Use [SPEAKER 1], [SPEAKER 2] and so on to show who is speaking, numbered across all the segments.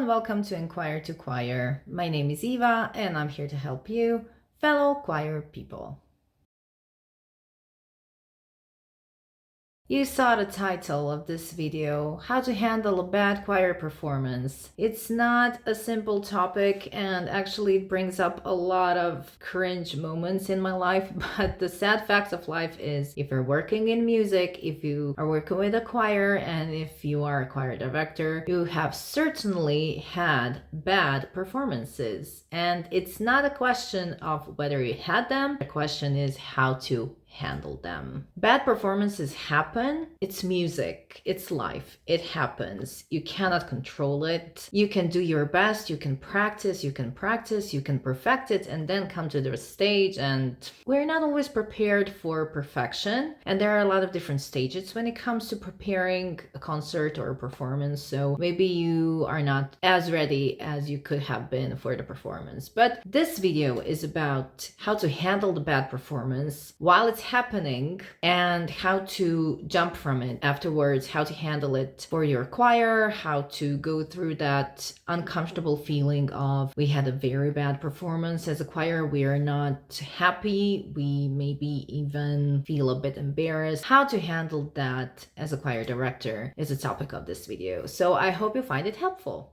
[SPEAKER 1] and welcome to Enquire to Choir. My name is Eva and I'm here to help you, fellow choir people. You saw the title of this video, How to Handle a Bad Choir Performance. It's not a simple topic and actually it brings up a lot of cringe moments in my life, but the sad fact of life is if you're working in music, if you are working with a choir, and if you are a choir director, you have certainly had bad performances. And it's not a question of whether you had them, the question is how to handle them. Bad performances happen. It's music. It's life. It happens. You cannot control it. You can do your best. You can practice. You can perfect it, and then come to the stage. And we're not always prepared for perfection. And there are a lot of different stages when it comes to preparing a concert or a performance. So maybe you are not as ready as you could have been for the performance. But this video is about how to handle the bad performance while it's happening and how to jump from it afterwards, how to handle it for your choir, how to go through that uncomfortable feeling of we had a very bad performance as a choir, we are not happy, we maybe even feel a bit embarrassed. How to handle that as a choir director is the topic of this video. So I hope you find it helpful.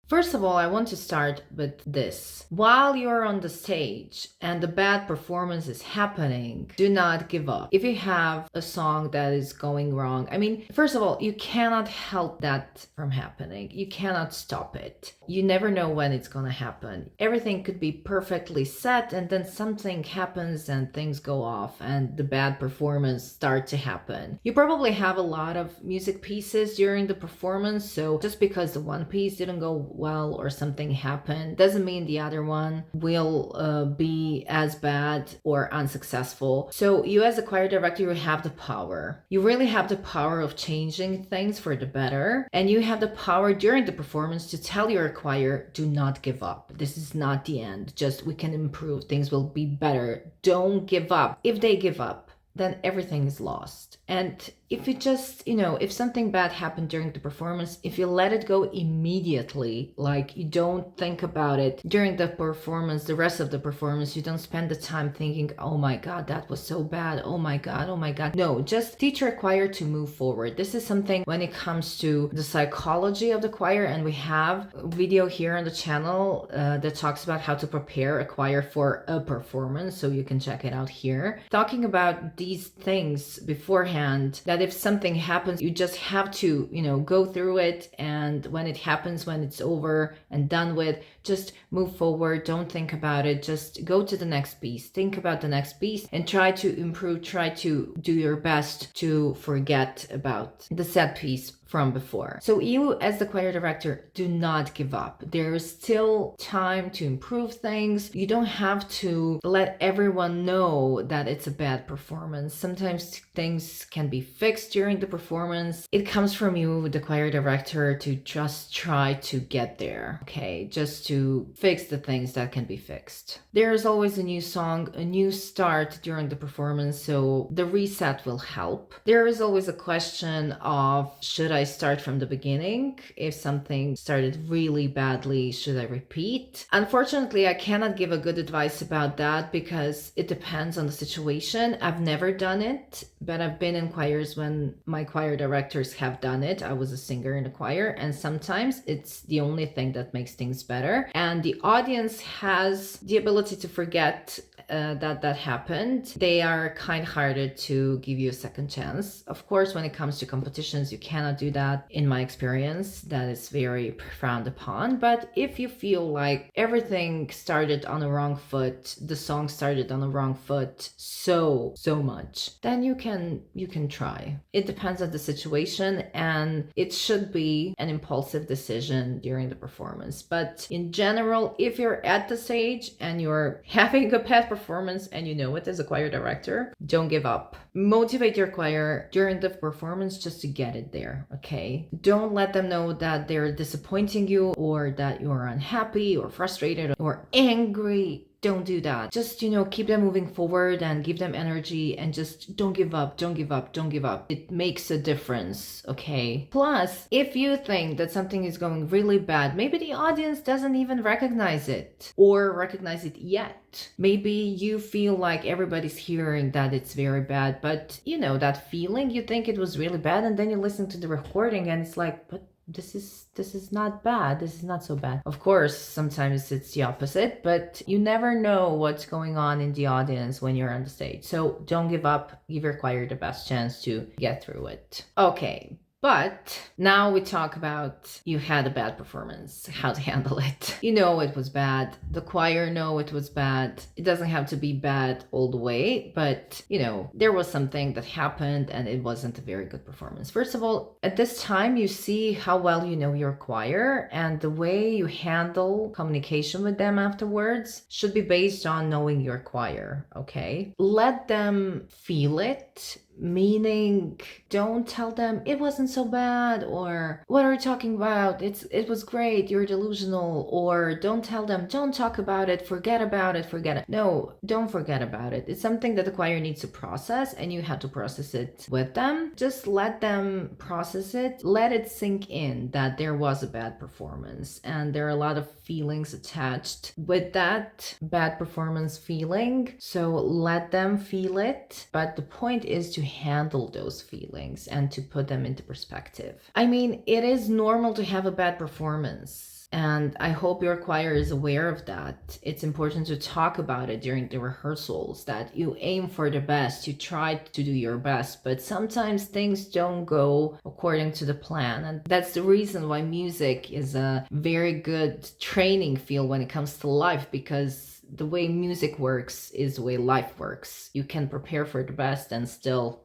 [SPEAKER 1] First of all, I want to start with this. While you're on the stage and the bad performance is happening, do not give up. If you have a song that is going wrong, first of all, you cannot help that from happening. You cannot stop it. You never know when it's gonna happen. Everything could be perfectly set and then something happens and things go off and the bad performance starts to happen. You probably have a lot of music pieces during the performance, so just because the one piece didn't go well or something happened doesn't mean the other one will be as bad or unsuccessful. So you as a choir director, you have the power. You really have the power of changing things for the better, and you have the power during the performance to tell your choir, do not give up. This is not the end. Just we can improve. Things will be better. Don't give up. If they give up, then everything is lost. And if you just, if something bad happened during the performance, if you let it go immediately, like you don't think about it during the performance, the rest of the performance, you don't spend the time thinking, oh my God, that was so bad. Oh my God, oh my God. No, just teach your choir to move forward. This is something when it comes to the psychology of the choir, and we have a video here on the channel that talks about how to prepare a choir for a performance, so you can check it out here. Talking about these things beforehand, that if something happens, you just have to, go through it. And when it happens, when it's over and done with, just move forward. Don't think about it. Just go to the next piece. Think about the next piece and try to improve. Try to do your best to forget about the set piece from before. So you as the choir director, do not give up. There is still time to improve things. You don't have to let everyone know that it's a bad performance. Sometimes things can be fixed during the performance. It comes from you, the choir director, to just try to get there, okay? Just to fix the things that can be fixed. There is always a new song, a new start during the performance, so the reset will help. There is always a question of, should I start from the beginning? If something started really badly, should I repeat? Unfortunately, I cannot give a good advice about that because it depends on the situation. I've never done it, but I've been in choirs when my choir directors have done it. I was a singer in a choir, and sometimes it's the only thing that makes things better. And the audience has the ability to forget that happened. They are kind-hearted to give you a second chance. Of course, when it comes to competitions, you cannot do that. In my experience, that is very frowned upon. But if you feel like everything started on the wrong foot, the song started on the wrong foot so much, then you can try. It depends on the situation, and it should be an impulsive decision during the performance. But in general, if you're at the stage and you're having a bad performance and you know it as a choir director, don't give up. Motivate your choir during the performance just to get it there, okay? Don't let them know that they're disappointing you or that you're unhappy or frustrated or angry. Don't do that. Just, keep them moving forward and give them energy and just don't give up, don't give up, don't give up. It makes a difference, okay? Plus, if you think that something is going really bad, maybe the audience doesn't even recognize it or recognize it yet. Maybe you feel like everybody's hearing that it's very bad, but that feeling, you think it was really bad, and then you listen to the recording and it's like, but this is not bad. This is not so bad. Of course, sometimes it's the opposite, but you never know what's going on in the audience when you're on the stage. So don't give up. Give your choir the best chance to get through it. Okay. But now we talk about you had a bad performance, how to handle it. It was bad. The choir know it was bad. It doesn't have to be bad all the way, but there was something that happened and it wasn't a very good performance. First of all, at this time, you see how well you know your choir, and the way you handle communication with them afterwards should be based on knowing your choir, okay? Let them feel it. Meaning, don't tell them it wasn't so bad, or what are you talking about? It was great, you're delusional. Or don't tell them, don't talk about it, forget about it, forget it. No, don't forget about it. It's something that the choir needs to process, and you have to process it with them. Just let them process it. Let it sink in that there was a bad performance, and there are a lot of feelings attached with that bad performance feeling. So let them feel it. But the point is to handle those feelings and to put them into perspective. I mean, it is normal to have a bad performance, and I hope your choir is aware of that. It's important to talk about it during the rehearsals, that you aim for the best, you try to do your best, but sometimes things don't go according to the plan. And that's the reason why music is a very good training field when it comes to life, because the way music works is the way life works. You can prepare for the best and still,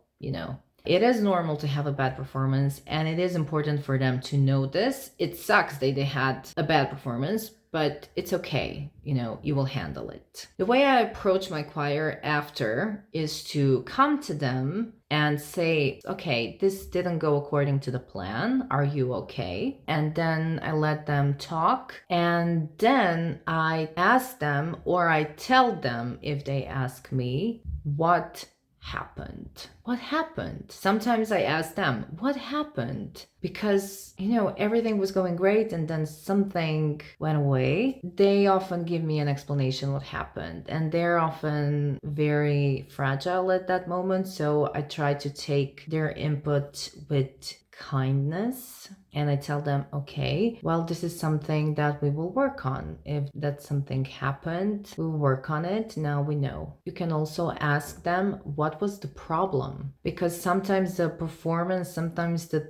[SPEAKER 1] it is normal to have a bad performance, and it is important for them to know this. It sucks that they had a bad performance, but it's okay. You will handle it. The way I approach my choir after is to come to them and say, okay, this didn't go according to the plan. Are you okay? And then I let them talk. And then I ask them, or I tell them if they ask me, what happened? What happened? Sometimes I ask them, what happened? Because, everything was going great and then something went away. They often give me an explanation what happened, and they're often very fragile at that moment. So I try to take their input with kindness, and I tell them, okay, well, this is something that we will work on. If that something happened, we'll work on it. Now we know. You can also ask them, what was the problem? Because sometimes the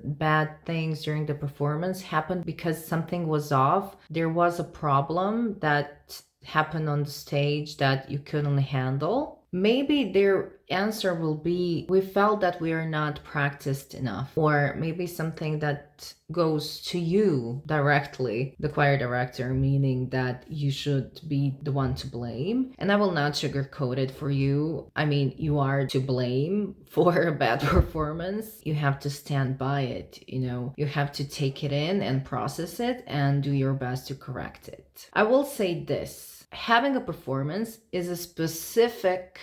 [SPEAKER 1] bad things during the performance happened because something was off. There was a problem that happened on the stage that you couldn't handle. Maybe their answer will be, we felt that we are not practiced enough, or maybe something that goes to you directly, the choir director, meaning that you should be the one to blame. And I will not sugarcoat it for you. I mean, you are to blame for a bad performance. You have to stand by it, you have to take it in and process it and do your best to correct it. I will say this. Having a performance is a specific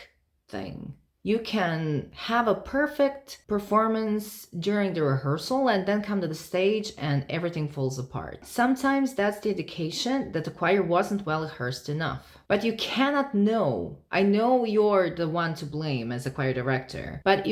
[SPEAKER 1] thing. You can have a perfect performance during the rehearsal and then come to the stage and everything falls apart. Sometimes that's the indication that the choir wasn't well rehearsed enough. But you cannot know. I know you're the one to blame as a choir director, but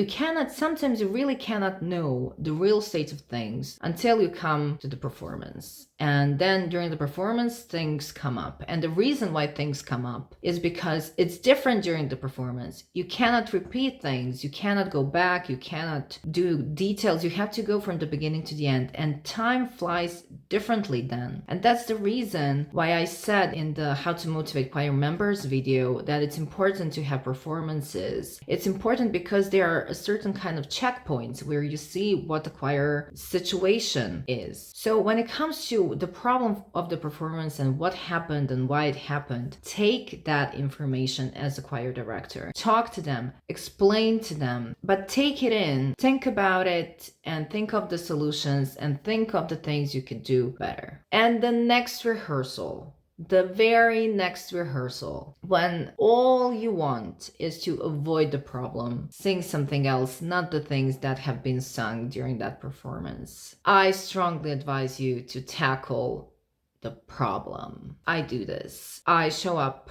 [SPEAKER 1] sometimes you really cannot know the real state of things until you come to the performance. And then during the performance, things come up. And the reason why things come up is because it's different during the performance. You cannot repeat things. You cannot go back. You cannot do details. You have to go from the beginning to the end. And time flies differently then. And that's the reason why I said in the How to Motivate Choir choir members video that it's important to have performances. It's important because there are a certain kind of checkpoints where you see what the choir situation is. So when it comes to the problem of the performance and what happened and why it happened, take that information as a choir director. Talk to them, explain to them, but take it in, think about it, and think of the solutions and think of the things you could do better. And the next rehearsal, the very next rehearsal, when all you want is to avoid the problem, sing something else, not the things that have been sung during that performance. I strongly advise you to tackle the problem. I do this. I show up.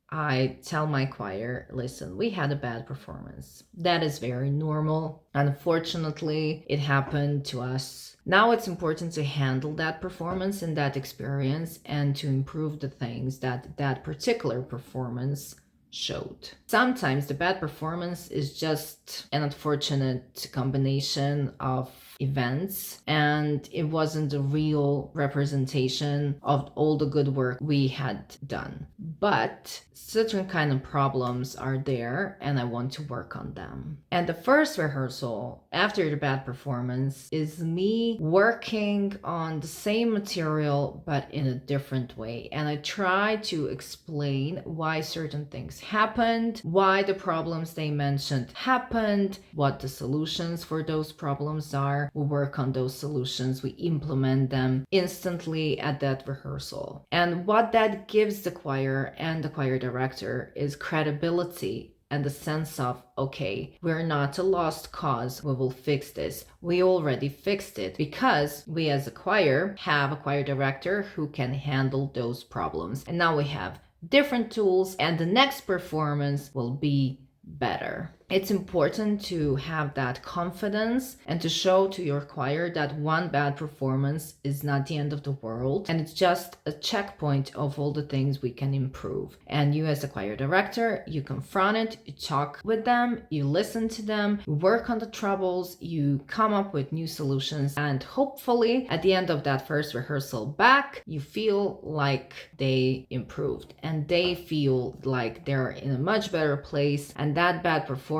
[SPEAKER 1] I tell my choir, listen, we had a bad performance. That is very normal. Unfortunately, it happened to us. Now it's important to handle that performance and that experience and to improve the things that that particular performance showed. Sometimes the bad performance is just an unfortunate combination of events and it wasn't a real representation of all the good work we had done. But certain kind of problems are there and I want to work on them. And the first rehearsal after the bad performance is me working on the same material but in a different way. And I try to explain why certain things happened, why the problems they mentioned happened, what the solutions for those problems are. We work on those solutions, we implement them instantly at that rehearsal. And what that gives the choir and the choir director is credibility and the sense of, okay, we're not a lost cause, we will fix this. We already fixed it because we as a choir have a choir director who can handle those problems. And now we have different tools and the next performance will be better. It's important to have that confidence and to show to your choir that one bad performance is not the end of the world and it's just a checkpoint of all the things we can improve. And you as a choir director, you confront it, you talk with them, you listen to them, you work on the troubles, you come up with new solutions, and hopefully at the end of that first rehearsal back, you feel like they improved and they feel like they're in a much better place and that bad performance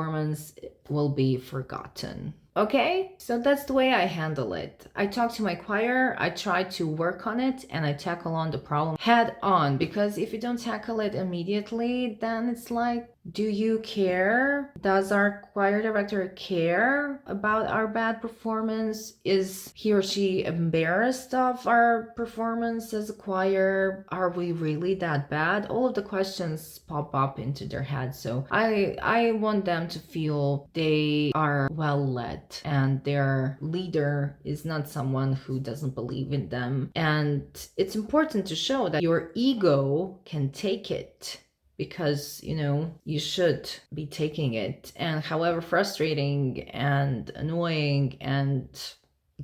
[SPEAKER 1] will be forgotten. Okay, so that's the way I handle it. I talk to my choir, I try to work on it, and I tackle on the problem head on, because if you don't tackle it immediately, then it's like, do you care? Does our choir director care about our bad performance? Is he or she embarrassed of our performance as a choir? Are we really that bad? All of the questions pop up into their head. So I want them to feel they are well led and their leader is not someone who doesn't believe in them. And it's important to show that your ego can take it, because you should be taking it. And however frustrating and annoying and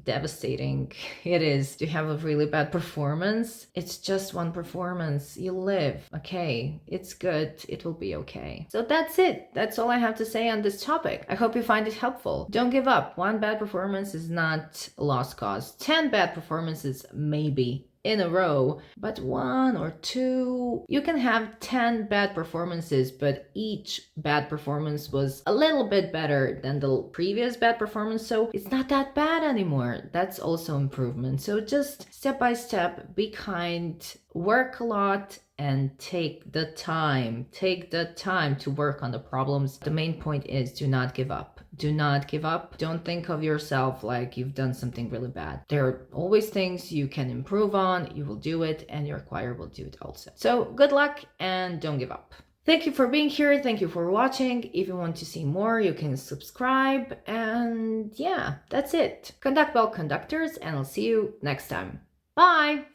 [SPEAKER 1] devastating it is to have a really bad performance, it's just one performance. You live, okay, it's good, it will be okay. So that's it. That's all I have to say on this topic. I hope you find it helpful. Don't give up. One bad performance is not a lost cause. 10 bad performances maybe in a row, but 1 or 2, you can have 10 bad performances, but each bad performance was a little bit better than the previous bad performance, so it's not that bad anymore. That's also improvement. So just step by step, be kind, work a lot, and take the time to work on the problems. The main point is, do not give up. Do not give up. Don't think of yourself like you've done something really bad. There are always things you can improve on. You will do it and your choir will do it also. So good luck and don't give up. Thank you for being here. Thank you for watching. If you want to see more, you can subscribe. And yeah, that's it. Conduct well, conductors, and I'll see you next time. Bye!